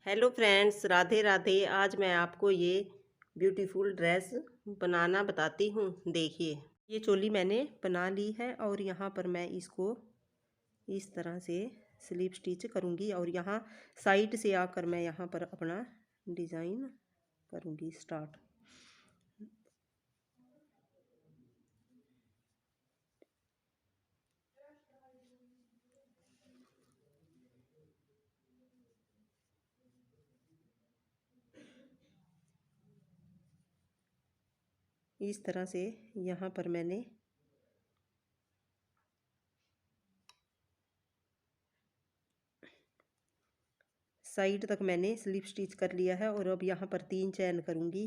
Hello friends, Radhe Radhe. आज मैं आपको ये ब्यूटीफुल ड्रेस बनाना बताती हूँ। देखिए, ये चोली मैंने बना ली है और यहाँ पर मैं इसको इस तरह से स्लीव स्टिच करूँगी और यहाँ साइड से आकर मैं यहाँ पर अपना डिज़ाइन करूँगी स्टार्ट। इस तरह से यहाँ पर मैंने साइड तक मैंने स्लीव स्टिच कर लिया है और अब यहाँ पर 3 चैन करूँगी।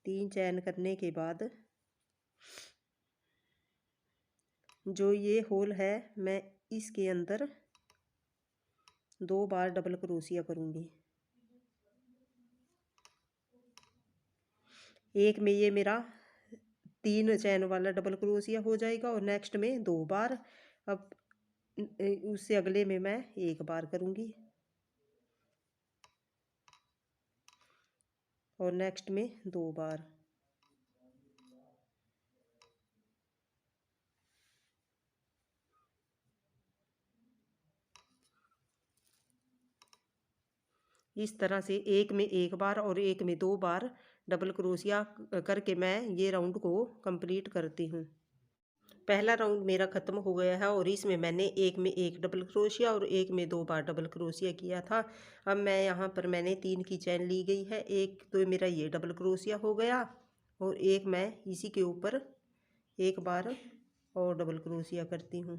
3 चैन करने के बाद जो ये होल है मैं इसके अंदर 2 बार डबल क्रोशिया करूँगी। एक में ये मेरा 3 चैन वाला डबल क्रोशिया हो जाएगा और नेक्स्ट में 2 बार। अब उससे अगले में मैं 1 बार करूँगी और नेक्स्ट में 2 बार। इस तरह से एक में 1 बार और एक में 2 बार डबल क्रोशिया करके मैं ये राउंड को कंप्लीट करती हूँ। पहला राउंड मेरा ख़त्म हो गया है और इसमें मैंने एक में 1 डबल क्रोशिया और एक में 2 बार डबल क्रोशिया किया था। अब मैं यहाँ पर मैंने 3 की चैन ली गई है। एक तो मेरा ये डबल क्रोशिया हो गया और एक मैं इसी के ऊपर 1 बार और डबल क्रोशिया करती हूँ।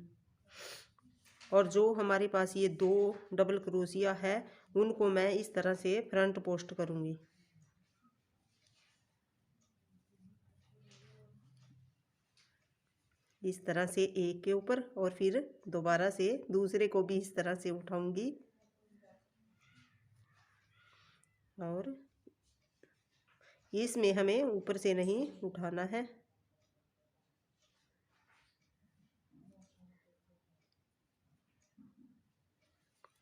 और जो हमारे पास ये 2 डबल क्रोशिया है उनको मैं इस तरह से फ्रंट पोस्ट करूँगी। इस तरह से एक के ऊपर और फिर दोबारा से दूसरे को भी इस तरह से उठाऊंगी और इसमें हमें ऊपर से नहीं उठाना है।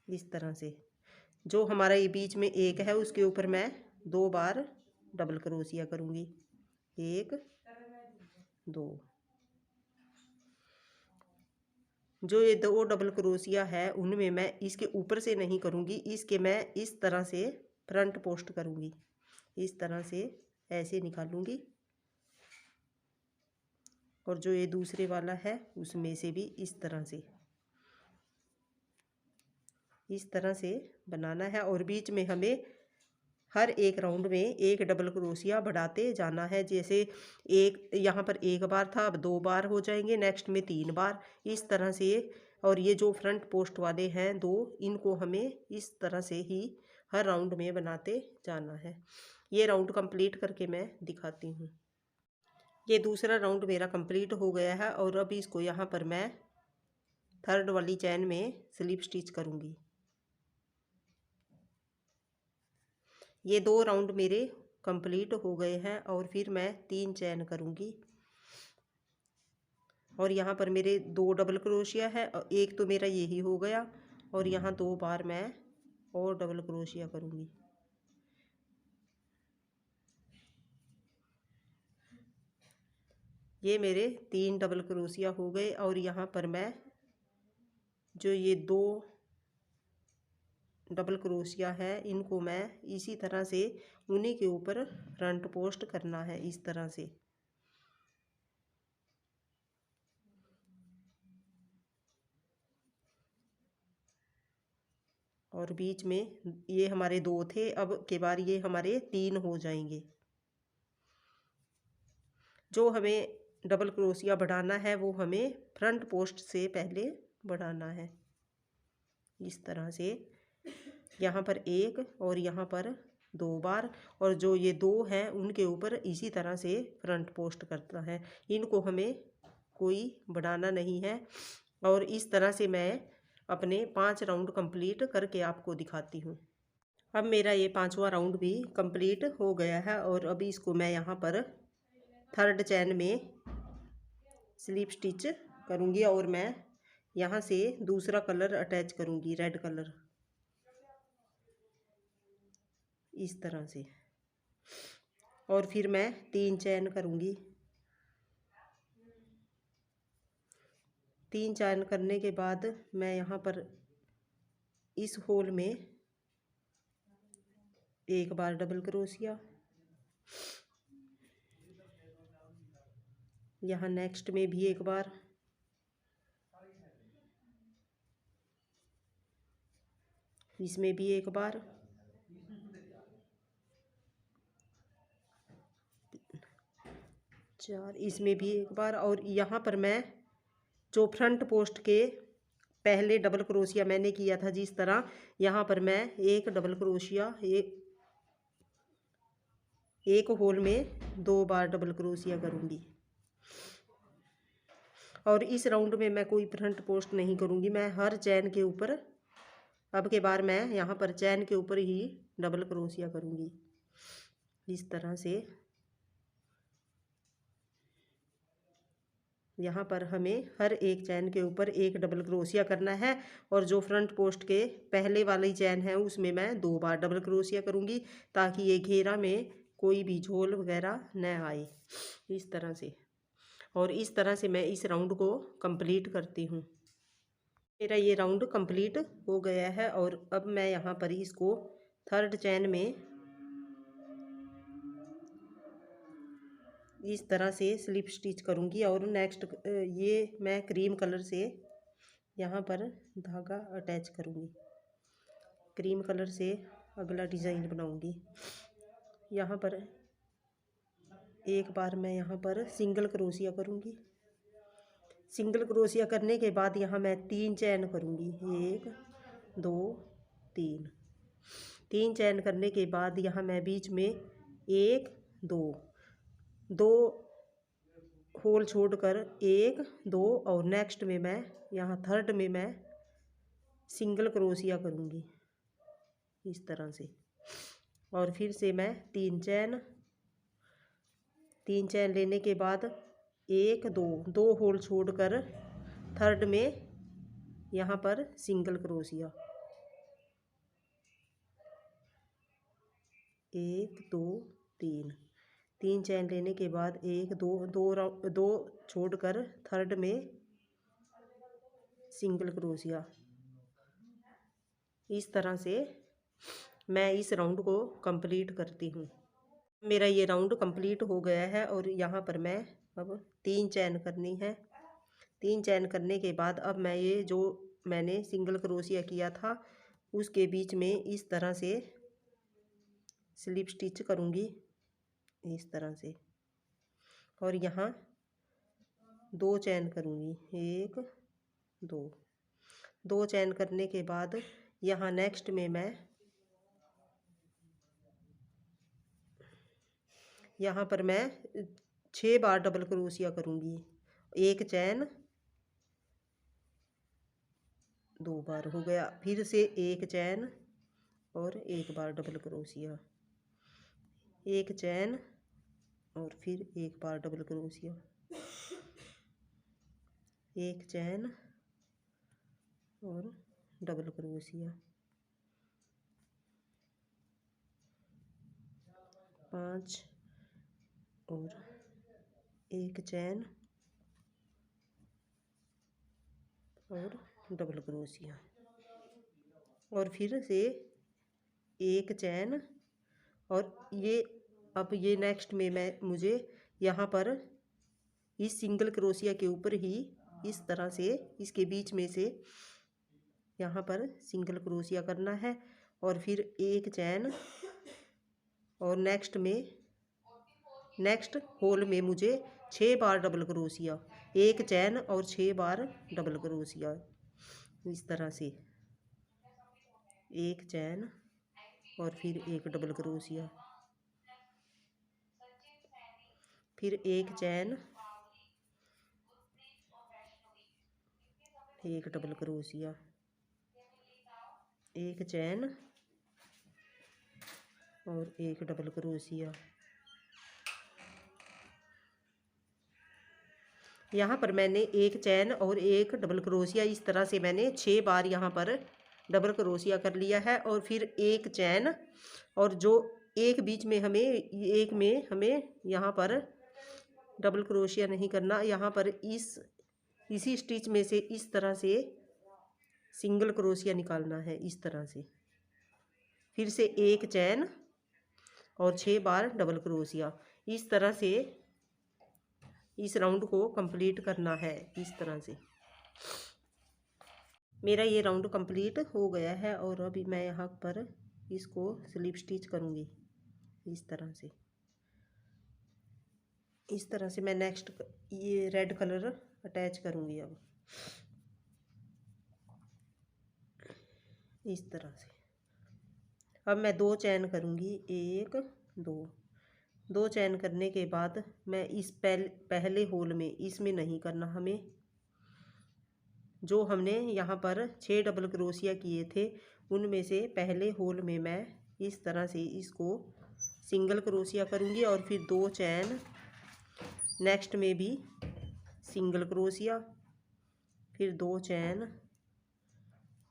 इस तरह से जो हमारा ये बीच में एक है उसके ऊपर मैं 2 बार डबल क्रोशिया करूँगी। 1 2। जो ये 2 डबल क्रोशिया है उनमें मैं इसके ऊपर से नहीं करूँगी, इसके मैं इस तरह से फ्रंट पोस्ट करूँगी। इस तरह से ऐसे निकालूंगी और जो ये दूसरे वाला है उसमें से भी इस तरह से बनाना है और बीच में हमें हर एक राउंड में 1 डबल क्रोशिया बढ़ाते जाना है। जैसे एक यहाँ पर 1 बार था, अब 2 बार हो जाएंगे, नेक्स्ट में 3 बार, इस तरह से। और ये जो फ्रंट पोस्ट वाले हैं 2, इनको हमें इस तरह से ही हर राउंड में बनाते जाना है। ये राउंड कंप्लीट करके मैं दिखाती हूँ। ये दूसरा राउंड मेरा कंप्लीट हो गया है और अब इसको यहाँ पर मैं थर्ड वाली चैन में स्लिप स्टिच करूँगी। ये 2 राउंड मेरे कंप्लीट हो गए हैं और फिर मैं 3 चैन करूँगी और यहाँ पर मेरे 2 डबल क्रोशिया है और एक तो मेरा यही हो गया और यहाँ 2 बार मैं और डबल क्रोशिया करूँगी। ये मेरे 3 डबल क्रोशिया हो गए और यहाँ पर मैं जो ये 2 डबल क्रोशिया है इनको मैं इसी तरह से उन्हीं के ऊपर फ्रंट पोस्ट करना है इस तरह से। और बीच में ये हमारे 2 थे, अब के बार ये हमारे 3 हो जाएंगे। जो हमें डबल क्रोशिया बढ़ाना है वो हमें फ्रंट पोस्ट से पहले बढ़ाना है। इस तरह से यहाँ पर 1 और यहाँ पर 2 बार और जो ये 2 हैं उनके ऊपर इसी तरह से फ्रंट पोस्ट करता है। इनको हमें कोई बढ़ाना नहीं है और इस तरह से मैं अपने 5 राउंड कंप्लीट करके आपको दिखाती हूँ। अब मेरा ये 5वां राउंड भी कंप्लीट हो गया है और अभी इसको मैं यहाँ पर थर्ड चैन में स्लिप स्टिच करूँगी और मैं यहाँ से दूसरा कलर अटैच करूँगी, रेड कलर। इस तरह से। और फिर मैं 3 चैन करूँगी। 3 चैन करने के बाद मैं यहाँ पर इस होल में एक बार डबल क्रोशिया, यहाँ नेक्स्ट में भी एक बार, इसमें भी एक बार, चार, इसमें भी एक बार। और यहाँ पर मैं जो फ्रंट पोस्ट के पहले डबल क्रोशिया मैंने किया था जिस तरह, यहाँ पर मैं एक डबल क्रोशिया, एक होल में 2 बार डबल क्रोशिया करूँगी। और इस राउंड में मैं कोई फ्रंट पोस्ट नहीं करूँगी, मैं हर चैन के ऊपर, अब के बार मैं यहाँ पर चैन के ऊपर ही डबल क्रोशिया करूँगी इस तरह से। यहाँ पर हमें हर एक चैन के ऊपर एक डबल क्रोशिया करना है। और जो फ्रंट पोस्ट के पहले वाली चैन है उसमें मैं 2 बार डबल क्रोशिया करूँगी, ताकि ये घेरा में कोई भी झोल वगैरह न आए, इस तरह से। और इस तरह से मैं इस राउंड को कंप्लीट करती हूँ। मेरा ये राउंड कंप्लीट हो गया है। और अब मैं यहाँ पर इसको थर्ड चैन में इस तरह से स्लिप स्टिच करूँगी। और नेक्स्ट ये मैं क्रीम कलर से यहाँ पर धागा अटैच करूँगी, क्रीम कलर से अगला डिज़ाइन बनाऊँगी। यहाँ पर एक बार मैं यहाँ पर सिंगल क्रोशिया करूँगी। सिंगल क्रोशिया करने के बाद यहाँ मैं 3 चैन करूँगी, 1 2 3। 3 चैन करने के बाद यहाँ मैं बीच में 1 2 होल छोड़कर 1 2 और नेक्स्ट में मैं यहाँ थर्ड में मैं सिंगल क्रोशिया करूँगी इस तरह से। और फिर से मैं 3 चैन लेने के बाद 1 2 होल छोड़कर थर्ड में यहाँ पर सिंगल क्रोशिया, 1 2 3 चैन लेने के बाद 1 2 छोड़कर थर्ड में सिंगल क्रोशिया। इस तरह से मैं इस राउंड को कंप्लीट करती हूँ। मेरा ये राउंड कंप्लीट हो गया है। और यहाँ पर मैं अब 3 चैन करनी है। 3 चैन करने के बाद अब मैं ये जो मैंने सिंगल क्रोशिया किया था उसके बीच में इस तरह से स्लिप स्टिच करूँगी इस तरह से। और यहाँ 2 चैन करूँगी, 1 2 चैन करने के बाद यहाँ नेक्स्ट में मैं यहाँ पर मैं 6 बार डबल क्रोशिया करूँगी। 1 चैन 2 बार हो गया, फिर से 1 चैन और 1 बार डबल क्रोशिया, 1 चैन और फिर 1 बार डबल क्रोशिया, 1 चैन और डबल क्रोशिया, 5 और 1 चैन और डबल क्रोशिया। और फिर से 1 चैन। और ये अब ये नेक्स्ट में मैं मुझे यहाँ पर इस सिंगल क्रोशिया के ऊपर ही इस तरह से इसके बीच में से यहाँ पर सिंगल क्रोशिया करना है। और फिर 1 चैन और नेक्स्ट होल में मुझे 6 बार डबल क्रोशिया, 1 चैन और 6 बार डबल क्रोशिया इस तरह से। 1 चैन और फिर 1 डबल क्रोशिया, फिर 1 चैन, 1 डबल क्रोशिया, 1 चैन और 1 डबल क्रोशिया। यहाँ पर मैंने 1 चैन और 1 डबल क्रोशिया इस तरह से मैंने 6 बार यहाँ पर डबल क्रोशिया कर लिया है और फिर एक चैन, और जो एक बीच में हमें यहाँ पर डबल क्रोशिया नहीं करना, यहाँ पर इसी स्टिच में से इस तरह से सिंगल क्रोशिया निकालना है, इस तरह से। फिर से एक चैन और 6 बार डबल क्रोशिया, इस तरह से इस राउंड को कंप्लीट करना है, इस तरह से। मेरा ये राउंड कंप्लीट हो गया है और अभी मैं यहाँ पर इसको स्लिप स्टिच करूँगी, इस तरह से। इस तरह से मैं नेक्स्ट ये रेड कलर अटैच करूँगी अब, इस तरह से। अब मैं 2 चैन करूँगी, 1 2 चैन करने के बाद मैं इस पहले होल में, इसमें नहीं करना हमें, जो हमने यहाँ पर 6 डबल क्रोशिया किए थे उनमें से पहले होल में मैं इस तरह से इसको सिंगल क्रोशिया करूँगी और फिर 2 चैन, नेक्स्ट में भी सिंगल क्रोशिया, फिर 2 चैन,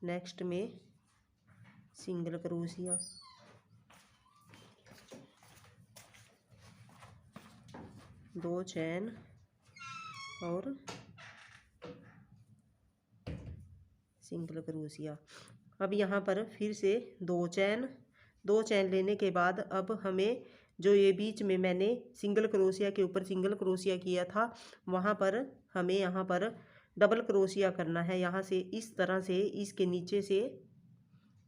नेक्स्ट में सिंगल क्रोशिया, दो चैन और सिंगल क्रोशिया। अब यहाँ पर फिर से 2 चैन लेने के बाद अब हमें जो ये बीच में मैंने सिंगल क्रोशिया के ऊपर सिंगल क्रोशिया किया था, वहाँ पर हमें यहाँ पर डबल क्रोशिया करना है। यहाँ से इस तरह से इसके नीचे से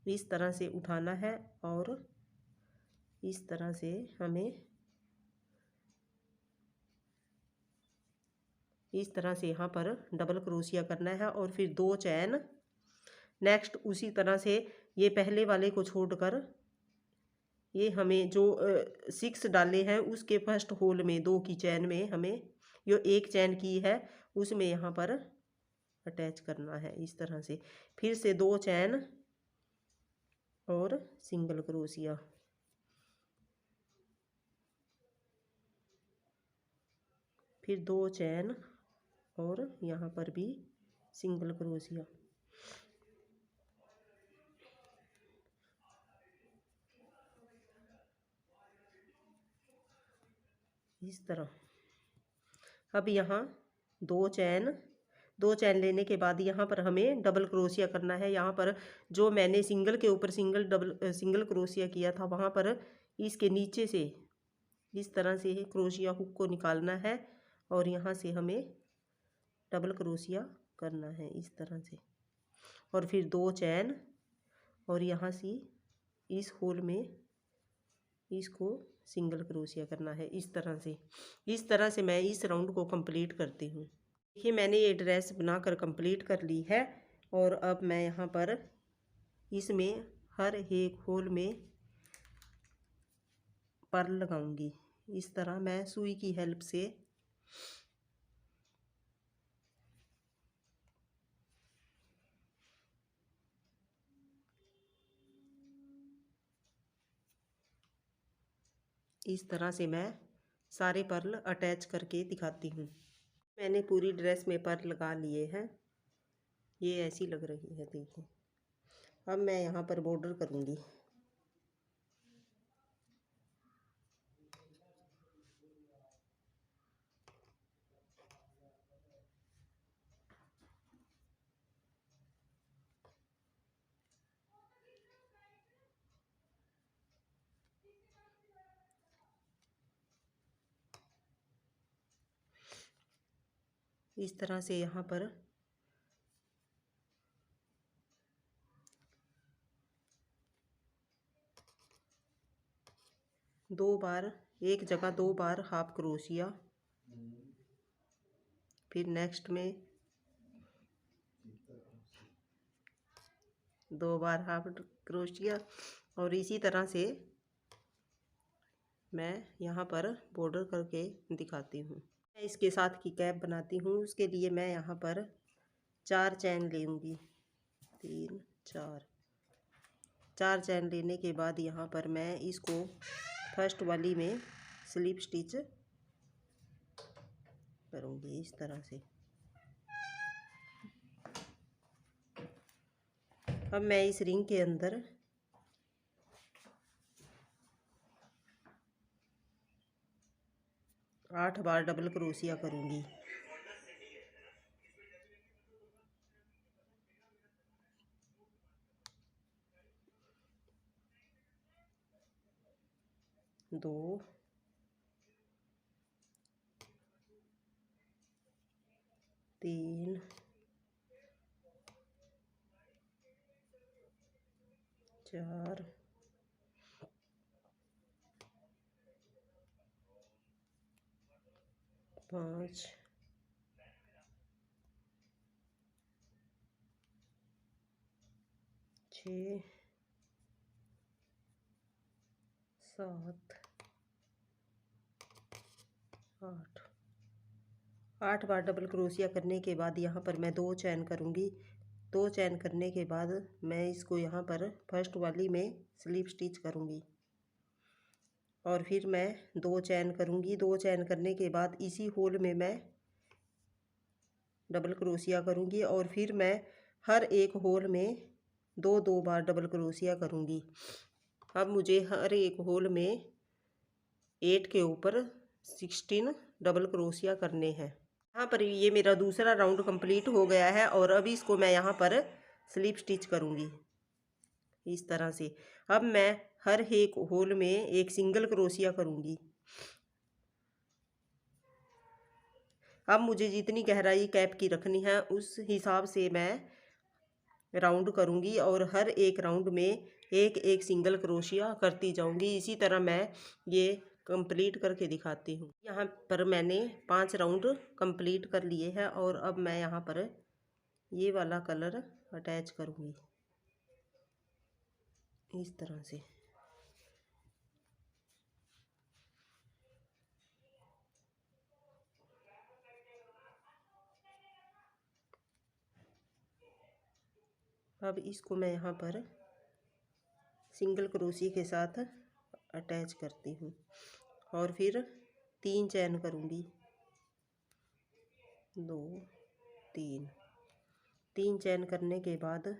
इस तरह से उठाना है और इस तरह से हमें इस तरह से यहाँ पर डबल क्रोशिया करना है और फिर 2 चैन, नेक्स्ट उसी तरह से ये पहले वाले को छोड़कर ये हमें जो 6 डाले हैं उसके फर्स्ट होल में 2 की चैन में हमें जो एक चैन की है उसमें यहाँ पर अटैच करना है, इस तरह से। फिर से 2 चैन और सिंगल क्रोशिया, फिर 2 चैन और यहाँ पर भी सिंगल क्रोशिया, इस तरह। अब यहाँ 2 चैन लेने के बाद यहाँ पर हमें डबल क्रोशिया करना है। यहाँ पर जो मैंने सिंगल के ऊपर सिंगल क्रोशिया किया था वहाँ पर इसके नीचे से इस तरह से क्रोशिया हुक को निकालना है और यहाँ से हमें डबल क्रोशिया करना है, इस तरह से। और फिर 2 चैन और यहाँ से इस होल में इसको सिंगल क्रोशिया करना है, इस तरह से। इस तरह से मैं इस राउंड को कंप्लीट करती हूँ। देखिए मैंने ये ड्रेस बनाकर कंप्लीट कर ली है और अब मैं यहाँ पर इसमें हर एक होल में पर्ल लगाऊंगी। इस तरह मैं सुई की हेल्प से इस तरह से मैं सारे पर्ल अटैच करके दिखाती हूँ। मैंने पूरी ड्रेस में पर्ल लगा लिए हैं, ये ऐसी लग रही है, देखिए। अब मैं यहाँ पर बॉर्डर करूँगी। इस तरह से यहाँ पर एक जगह 2 बार हाफ क्रोशिया, फिर नेक्स्ट में 2 बार हाफ क्रोशिया और इसी तरह से मैं यहाँ पर बॉर्डर करके दिखाती हूँ। मैं इसके साथ की कैप बनाती हूँ, उसके लिए मैं यहाँ पर 4 चैन लूँगी, 3 4 चैन लेने के बाद यहाँ पर मैं इसको फर्स्ट वाली में स्लिप स्टिच करूँगी, इस तरह से। अब मैं इस रिंग के अंदर 8 बार डबल क्रोशिया करूंगी। दो, तीन, चार, पाँच, छः, सात, 8। 8 बार डबल क्रोशिया करने के बाद यहाँ पर मैं 2 चैन करूँगी। 2 चैन करने के बाद मैं इसको यहाँ पर फर्स्ट वाली में स्लिप स्टिच करूँगी और फिर मैं 2 चैन करूँगी। 2 चैन करने के बाद इसी होल में मैं डबल क्रोशिया करूँगी और फिर मैं हर एक होल में 2-2 बार डबल क्रोशिया करूँगी। अब मुझे हर एक होल में 8 के ऊपर 16 डबल क्रोशिया करने हैं। यहाँ पर ये मेरा दूसरा राउंड कंप्लीट हो गया है और अब इसको मैं यहाँ पर स्लिप स्टिच करूँगी इस तरह से। अब मैं हर एक होल में एक सिंगल क्रोशिया करूँगी। अब मुझे जितनी गहराई कैप की रखनी है उस हिसाब से मैं राउंड करूँगी और हर एक राउंड में एक एक सिंगल क्रोशिया करती जाऊँगी। इसी तरह मैं ये कंप्लीट करके दिखाती हूँ। यहाँ पर मैंने 5 राउंड कंप्लीट कर लिए हैं और अब मैं यहाँ पर ये वाला कलर अटैच करूँगी इस तरह से। अब इसको मैं यहाँ पर सिंगल क्रोशिया के साथ अटैच करती हूँ और फिर 3 चैन करूँगी। 2, 3 चैन करने के बाद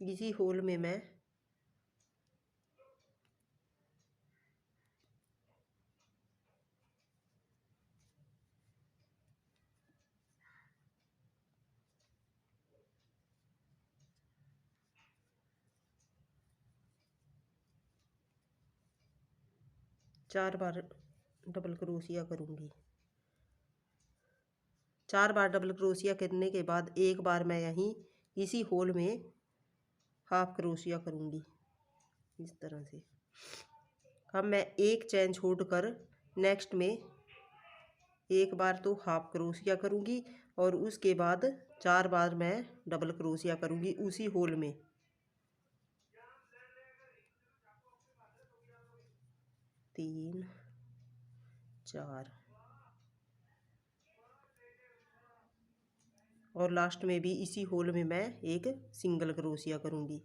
इसी होल में मैं 4 बार डबल क्रोशिया करूँगी। 4 बार डबल क्रोशिया करने के बाद एक बार मैं यहीं इसी होल में हाफ क्रोशिया करूँगी इस तरह से। अब मैं एक चैन छोड़कर नेक्स्ट में एक बार तो हाफ क्रोशिया करूँगी और उसके बाद 4 बार मैं डबल क्रोशिया करूँगी उसी होल में। 3, 4 और लास्ट में भी इसी होल में मैं एक सिंगल क्रोशिया करूँगी।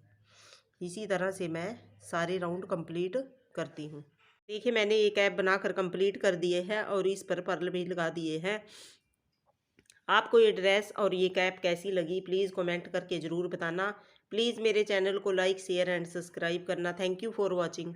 इसी तरह से मैं सारे राउंड कंप्लीट करती हूँ। देखिए मैंने ये कैप बनाकर कंप्लीट कर दिए हैं और इस पर पर्ल भी लगा दिए हैं। आपको ये ड्रेस और ये कैप कैसी लगी प्लीज़ कमेंट करके ज़रूर बताना। प्लीज़ मेरे चैनल को लाइक शेयर एंड सब्सक्राइब करना। Thank you for watching.